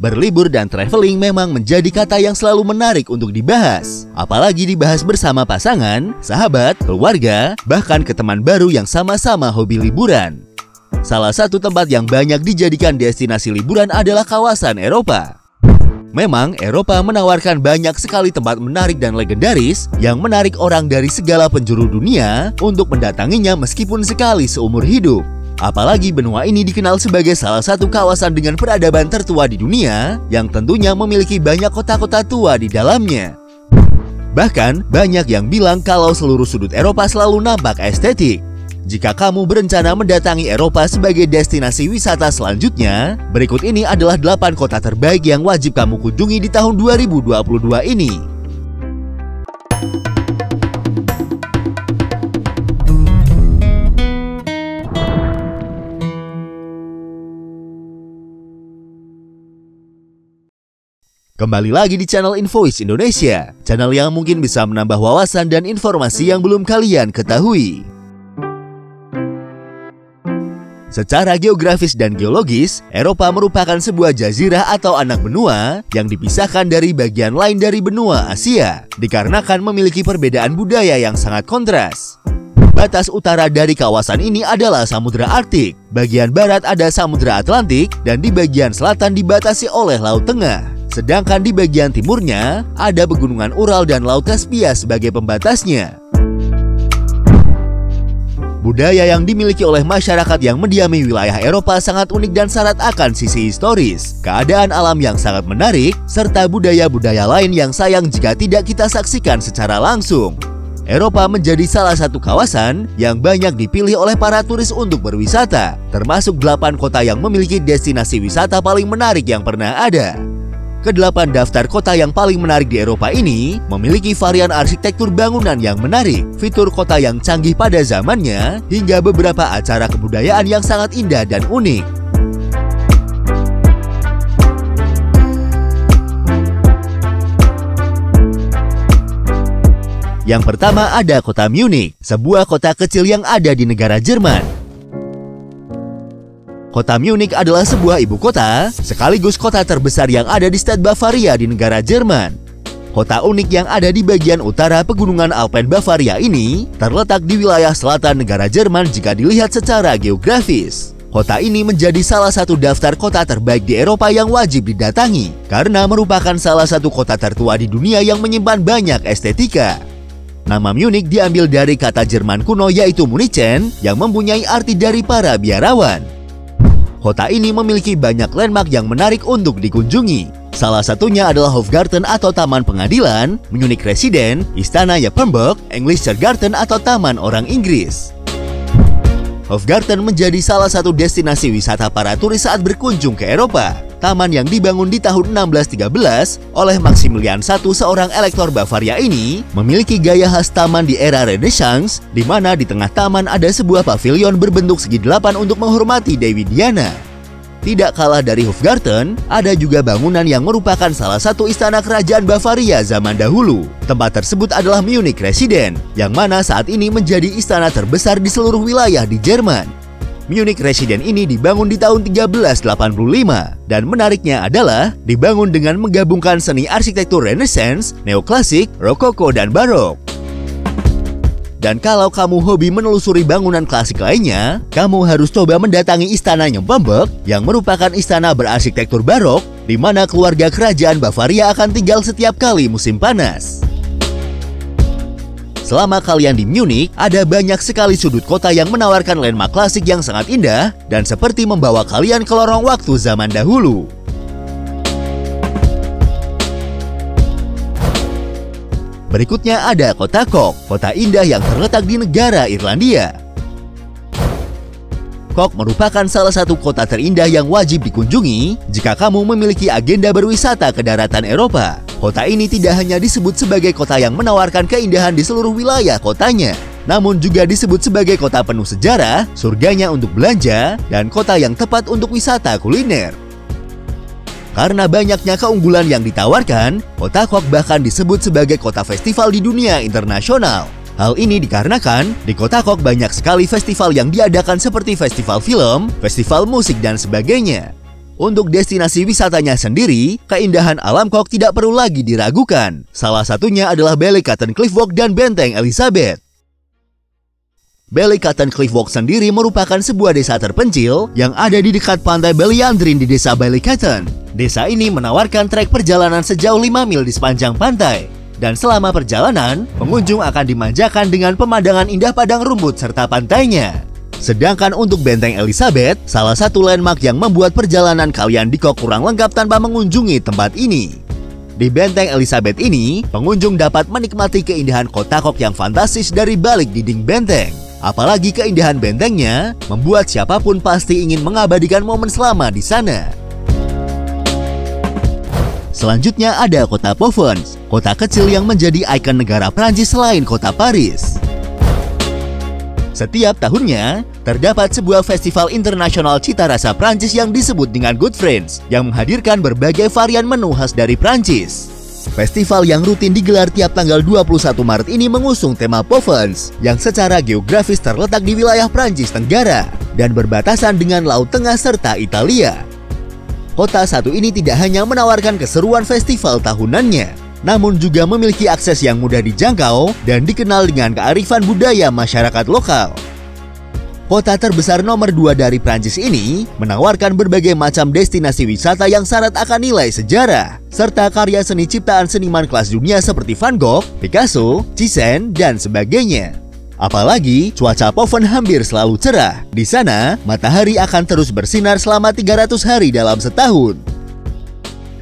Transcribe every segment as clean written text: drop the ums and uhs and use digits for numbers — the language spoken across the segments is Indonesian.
Berlibur dan traveling memang menjadi kata yang selalu menarik untuk dibahas. Apalagi dibahas bersama pasangan, sahabat, keluarga, bahkan ke teman baru yang sama-sama hobi liburan. Salah satu tempat yang banyak dijadikan destinasi liburan adalah kawasan Eropa. Memang, Eropa menawarkan banyak sekali tempat menarik dan legendaris yang menarik orang dari segala penjuru dunia untuk mendatanginya meskipun sekali seumur hidup. Apalagi benua ini dikenal sebagai salah satu kawasan dengan peradaban tertua di dunia yang tentunya memiliki banyak kota-kota tua di dalamnya. Bahkan, banyak yang bilang kalau seluruh sudut Eropa selalu nampak estetik. Jika kamu berencana mendatangi Eropa sebagai destinasi wisata selanjutnya, berikut ini adalah 8 kota terbaik yang wajib kamu kunjungi di tahun 2022 ini. Kembali lagi di channel Invoice Indonesia, channel yang mungkin bisa menambah wawasan dan informasi yang belum kalian ketahui. Secara geografis dan geologis, Eropa merupakan sebuah jazirah atau anak benua yang dipisahkan dari bagian lain dari benua Asia, dikarenakan memiliki perbedaan budaya yang sangat kontras. Batas utara dari kawasan ini adalah Samudra Arktik, bagian barat ada Samudra Atlantik, dan di bagian selatan dibatasi oleh Laut Tengah. Sedangkan di bagian timurnya ada pegunungan Ural dan Laut Kaspia sebagai pembatasnya. Budaya yang dimiliki oleh masyarakat yang mendiami wilayah Eropa sangat unik dan syarat akan sisi historis, keadaan alam yang sangat menarik, serta budaya-budaya lain yang sayang jika tidak kita saksikan secara langsung. Eropa menjadi salah satu kawasan yang banyak dipilih oleh para turis untuk berwisata, termasuk 8 kota yang memiliki destinasi wisata paling menarik yang pernah ada. Ke-8 daftar kota yang paling menarik di Eropa ini memiliki varian arsitektur bangunan yang menarik, fitur kota yang canggih pada zamannya, hingga beberapa acara kebudayaan yang sangat indah dan unik. Yang pertama ada kota Munich, sebuah kota kecil yang ada di negara Jerman. Kota Munich adalah sebuah ibu kota, sekaligus kota terbesar yang ada di stat Bavaria di negara Jerman. Kota unik yang ada di bagian utara pegunungan Alpen Bavaria ini terletak di wilayah selatan negara Jerman jika dilihat secara geografis. Kota ini menjadi salah satu daftar kota terbaik di Eropa yang wajib didatangi, karena merupakan salah satu kota tertua di dunia yang menyimpan banyak estetika. Nama Munich diambil dari kata Jerman kuno yaitu Munichen yang mempunyai arti dari para biarawan. Kota ini memiliki banyak landmark yang menarik untuk dikunjungi. Salah satunya adalah Hofgarten atau Taman Pengadilan, Munich Residence, Istana Ypernburg, English Garden atau Taman Orang Inggris. Hofgarten menjadi salah satu destinasi wisata para turis saat berkunjung ke Eropa. Taman yang dibangun di tahun 1613 oleh Maximilian I, seorang elektor Bavaria ini, memiliki gaya khas taman di era Renaissance, di mana di tengah taman ada sebuah pavilion berbentuk segi 8 untuk menghormati Dewi Diana. Tidak kalah dari Hofgarten, ada juga bangunan yang merupakan salah satu istana kerajaan Bavaria zaman dahulu. Tempat tersebut adalah Munich Residence, yang mana saat ini menjadi istana terbesar di seluruh wilayah di Jerman. Munich Residence ini dibangun di tahun 1385, dan menariknya adalah dibangun dengan menggabungkan seni arsitektur Renaissance, neoklasik, rokoko, dan barok. Dan kalau kamu hobi menelusuri bangunan klasik lainnya, kamu harus coba mendatangi Istana Nyempombeek yang merupakan istana berarsitektur barok, di mana keluarga kerajaan Bavaria akan tinggal setiap kali musim panas. Selama kalian di Munich, ada banyak sekali sudut kota yang menawarkan landmark klasik yang sangat indah dan seperti membawa kalian ke lorong waktu zaman dahulu. Berikutnya ada kota Cork, kota indah yang terletak di negara Irlandia. Cork merupakan salah satu kota terindah yang wajib dikunjungi jika kamu memiliki agenda berwisata ke daratan Eropa. Kota ini tidak hanya disebut sebagai kota yang menawarkan keindahan di seluruh wilayah kotanya, namun juga disebut sebagai kota penuh sejarah, surganya untuk belanja, dan kota yang tepat untuk wisata kuliner. Karena banyaknya keunggulan yang ditawarkan, kota Cork bahkan disebut sebagai kota festival di dunia internasional. Hal ini dikarenakan di kota Cork banyak sekali festival yang diadakan seperti festival film, festival musik, dan sebagainya. Untuk destinasi wisatanya sendiri, keindahan alam Kok tidak perlu lagi diragukan. Salah satunya adalah Ballycotton Cliff Walk dan Benteng Elizabeth. Ballycotton Cliff Walk sendiri merupakan sebuah desa terpencil yang ada di dekat pantai Ballyandrain di desa Ballycotton. Desa ini menawarkan trek perjalanan sejauh 5 mil di sepanjang pantai. Dan selama perjalanan, pengunjung akan dimanjakan dengan pemandangan indah padang rumput serta pantainya. Sedangkan untuk Benteng Elizabeth, salah satu landmark yang membuat perjalanan kalian di Kok kurang lengkap tanpa mengunjungi tempat ini. Di Benteng Elizabeth ini, pengunjung dapat menikmati keindahan kota Kok yang fantastis dari balik dinding benteng. Apalagi keindahan bentengnya membuat siapapun pasti ingin mengabadikan momen selama di sana. Selanjutnya ada kota Provence, kota kecil yang menjadi ikon negara Prancis selain kota Paris. Setiap tahunnya, terdapat sebuah festival internasional cita rasa Prancis yang disebut dengan Good Friends, yang menghadirkan berbagai varian menu khas dari Prancis. Festival yang rutin digelar tiap tanggal 21 Maret ini mengusung tema Provence, yang secara geografis terletak di wilayah Prancis Tenggara, dan berbatasan dengan Laut Tengah serta Italia. Kota satu ini tidak hanya menawarkan keseruan festival tahunannya, namun juga memiliki akses yang mudah dijangkau dan dikenal dengan kearifan budaya masyarakat lokal. Kota terbesar nomor 2 dari Prancis ini menawarkan berbagai macam destinasi wisata yang syarat akan nilai sejarah, serta karya seni ciptaan seniman kelas dunia seperti Van Gogh, Picasso, Cézanne, dan sebagainya. Apalagi cuaca Provence hampir selalu cerah. Di sana, matahari akan terus bersinar selama 300 hari dalam setahun.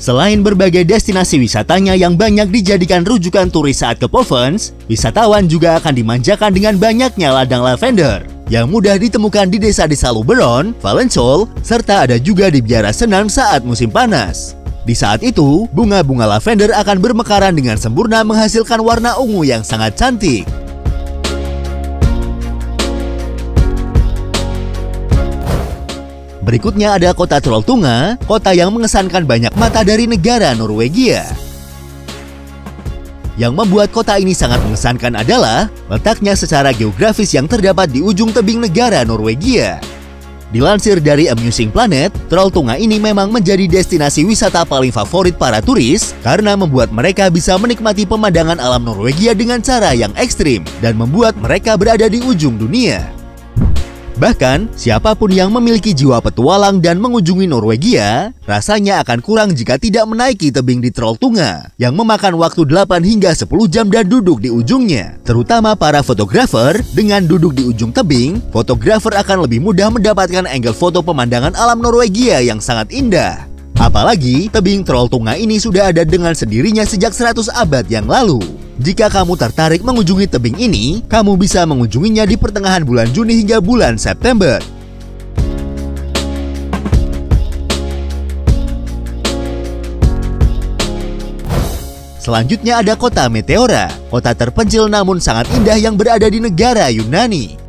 Selain berbagai destinasi wisatanya yang banyak dijadikan rujukan turis saat ke Provence, wisatawan juga akan dimanjakan dengan banyaknya ladang lavender yang mudah ditemukan di desa-desa Luberon, Valensole, serta ada juga di biara senam saat musim panas. Di saat itu, bunga-bunga lavender akan bermekaran dengan sempurna menghasilkan warna ungu yang sangat cantik. Berikutnya ada kota Trolltunga, kota yang mengesankan banyak mata dari negara Norwegia. Yang membuat kota ini sangat mengesankan adalah letaknya secara geografis yang terdapat di ujung tebing negara Norwegia. Dilansir dari Amusing Planet, Trolltunga ini memang menjadi destinasi wisata paling favorit para turis karena membuat mereka bisa menikmati pemandangan alam Norwegia dengan cara yang ekstrim dan membuat mereka berada di ujung dunia. Bahkan, siapapun yang memiliki jiwa petualang dan mengunjungi Norwegia, rasanya akan kurang jika tidak menaiki tebing di Trolltunga, yang memakan waktu 8 hingga 10 jam dan duduk di ujungnya. Terutama para fotografer, dengan duduk di ujung tebing, fotografer akan lebih mudah mendapatkan angle foto pemandangan alam Norwegia yang sangat indah. Apalagi, tebing Trolltunga ini sudah ada dengan sendirinya sejak 100 abad yang lalu. Jika kamu tertarik mengunjungi tebing ini, kamu bisa mengunjunginya di pertengahan bulan Juni hingga bulan September. Selanjutnya ada kota Meteora, kota terpencil namun sangat indah yang berada di negara Yunani.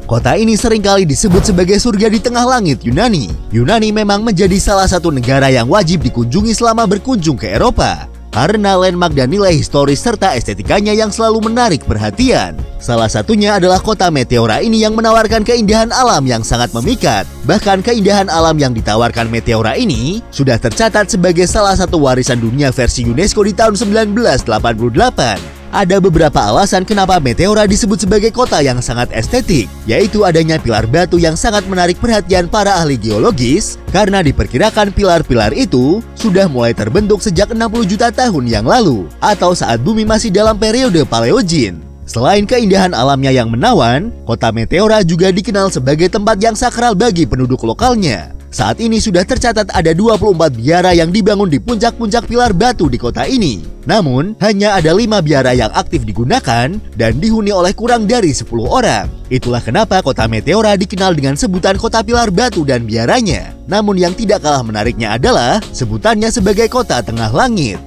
Kota ini seringkali disebut sebagai surga di tengah langit Yunani. Yunani memang menjadi salah satu negara yang wajib dikunjungi selama berkunjung ke Eropa, karena landmark dan nilai historis serta estetikanya yang selalu menarik perhatian. Salah satunya adalah kota Meteora ini yang menawarkan keindahan alam yang sangat memikat. Bahkan keindahan alam yang ditawarkan Meteora ini sudah tercatat sebagai salah satu warisan dunia versi UNESCO di tahun 1988. Ada beberapa alasan kenapa Meteora disebut sebagai kota yang sangat estetik, yaitu adanya pilar batu yang sangat menarik perhatian para ahli geologis, karena diperkirakan pilar-pilar itu sudah mulai terbentuk sejak 60 juta tahun yang lalu, atau saat bumi masih dalam periode Paleogene. Selain keindahan alamnya yang menawan, kota Meteora juga dikenal sebagai tempat yang sakral bagi penduduk lokalnya. Saat ini sudah tercatat ada 24 biara yang dibangun di puncak-puncak pilar batu di kota ini. Namun, hanya ada 5 biara yang aktif digunakan dan dihuni oleh kurang dari 10 orang. Itulah kenapa kota Meteora dikenal dengan sebutan kota pilar batu dan biaranya. Namun yang tidak kalah menariknya adalah sebutannya sebagai kota tengah langit.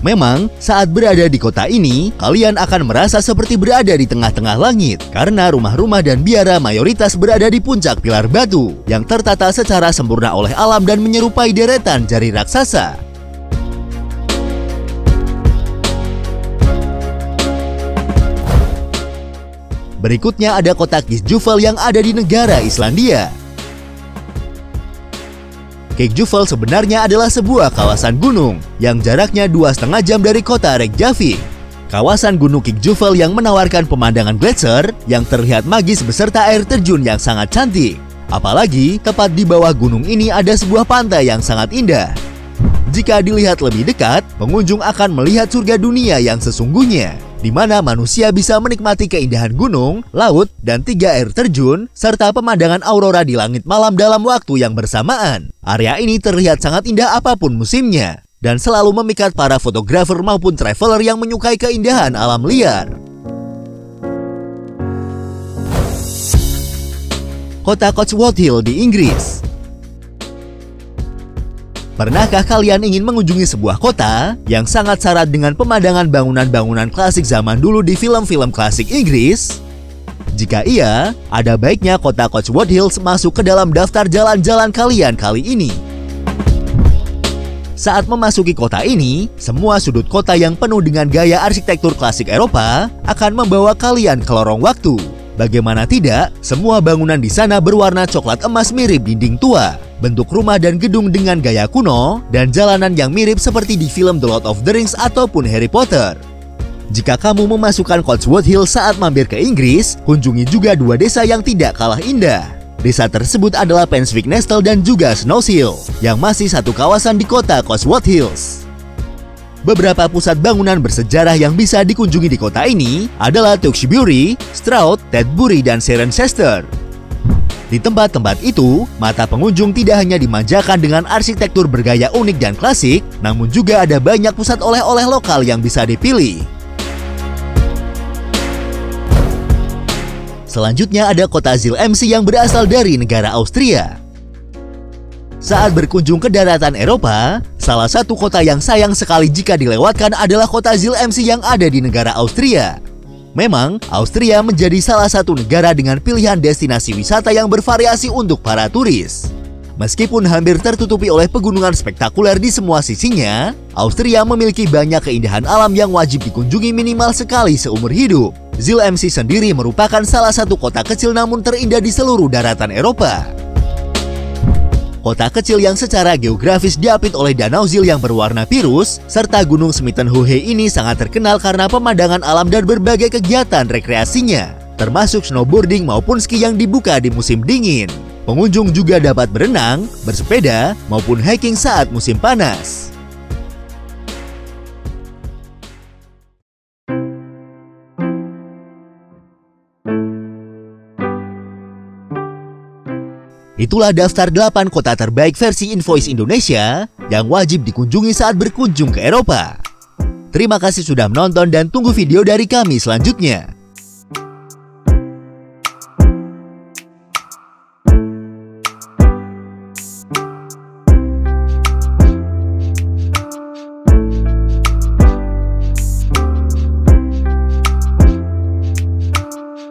Memang, saat berada di kota ini, kalian akan merasa seperti berada di tengah-tengah langit karena rumah-rumah dan biara mayoritas berada di puncak pilar batu yang tertata secara sempurna oleh alam dan menyerupai deretan jari raksasa. Berikutnya ada kota Kisjufel yang ada di negara Islandia. Kegjuvel sebenarnya adalah sebuah kawasan gunung yang jaraknya 2,5 jam dari kota Reykjavik. Kawasan Gunung Kegjuvel yang menawarkan pemandangan gletser yang terlihat magis beserta air terjun yang sangat cantik. Apalagi tepat di bawah gunung ini ada sebuah pantai yang sangat indah. Jika dilihat lebih dekat, pengunjung akan melihat surga dunia yang sesungguhnya, di mana manusia bisa menikmati keindahan gunung, laut, dan 3 air terjun, serta pemandangan aurora di langit malam dalam waktu yang bersamaan. Area ini terlihat sangat indah apapun musimnya, dan selalu memikat para fotografer maupun traveler yang menyukai keindahan alam liar. Kota Cotswold Hill di Inggris. Pernahkah kalian ingin mengunjungi sebuah kota yang sangat syarat dengan pemandangan bangunan-bangunan klasik zaman dulu di film-film klasik Inggris? Jika iya, ada baiknya kota Cotswold Hills masuk ke dalam daftar jalan-jalan kalian kali ini. Saat memasuki kota ini, semua sudut kota yang penuh dengan gaya arsitektur klasik Eropa akan membawa kalian ke lorong waktu. Bagaimana tidak, semua bangunan di sana berwarna coklat emas mirip dinding tua, bentuk rumah dan gedung dengan gaya kuno, dan jalanan yang mirip seperti di film The Lord of the Rings ataupun Harry Potter. Jika kamu memasukkan Cotswold Hill saat mampir ke Inggris, kunjungi juga 2 desa yang tidak kalah indah. Desa tersebut adalah Penswick Nestle dan juga Snows-Hill, yang masih satu kawasan di kota Cotswold Hills. Beberapa pusat bangunan bersejarah yang bisa dikunjungi di kota ini adalah Tewkesbury, Stroud, Tetbury, dan Cirencester. Di tempat-tempat itu, mata pengunjung tidak hanya dimanjakan dengan arsitektur bergaya unik dan klasik, namun juga ada banyak pusat oleh-oleh lokal yang bisa dipilih. Selanjutnya ada kota Zilmsee yang berasal dari negara Austria. Saat berkunjung ke daratan Eropa, salah satu kota yang sayang sekali jika dilewatkan adalah kota Zilmsee yang ada di negara Austria. Memang, Austria menjadi salah satu negara dengan pilihan destinasi wisata yang bervariasi untuk para turis. Meskipun hampir tertutupi oleh pegunungan spektakuler di semua sisinya, Austria memiliki banyak keindahan alam yang wajib dikunjungi minimal sekali seumur hidup. Zilmsee sendiri merupakan salah satu kota kecil namun terindah di seluruh daratan Eropa. Kota kecil yang secara geografis diapit oleh Danau Zil yang berwarna biru, serta Gunung Smittenhöhe ini sangat terkenal karena pemandangan alam dan berbagai kegiatan rekreasinya, termasuk snowboarding maupun ski yang dibuka di musim dingin. Pengunjung juga dapat berenang, bersepeda, maupun hiking saat musim panas. Itulah daftar 8 kota terbaik versi Invoice Indonesia yang wajib dikunjungi saat berkunjung ke Eropa. Terima kasih sudah menonton dan tunggu video dari kami selanjutnya.